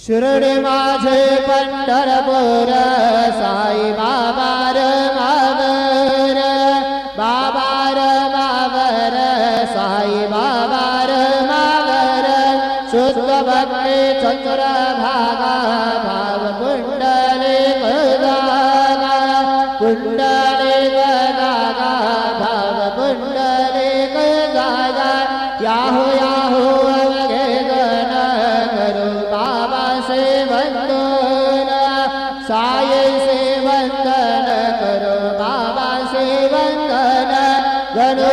शिर्डी माझे पंढरपूर साई बाबा र मावर बाबा र मावर साई बाबा र मावर शुद्ध भक्ती चंद्रभागा भाव कुंडली गदागा कुंडली गदागा भाव कुंडली गदागा याहो याहो अवघे गण करू बाबा से वंदन साई से वंदन करो बाबा से वंदन गणो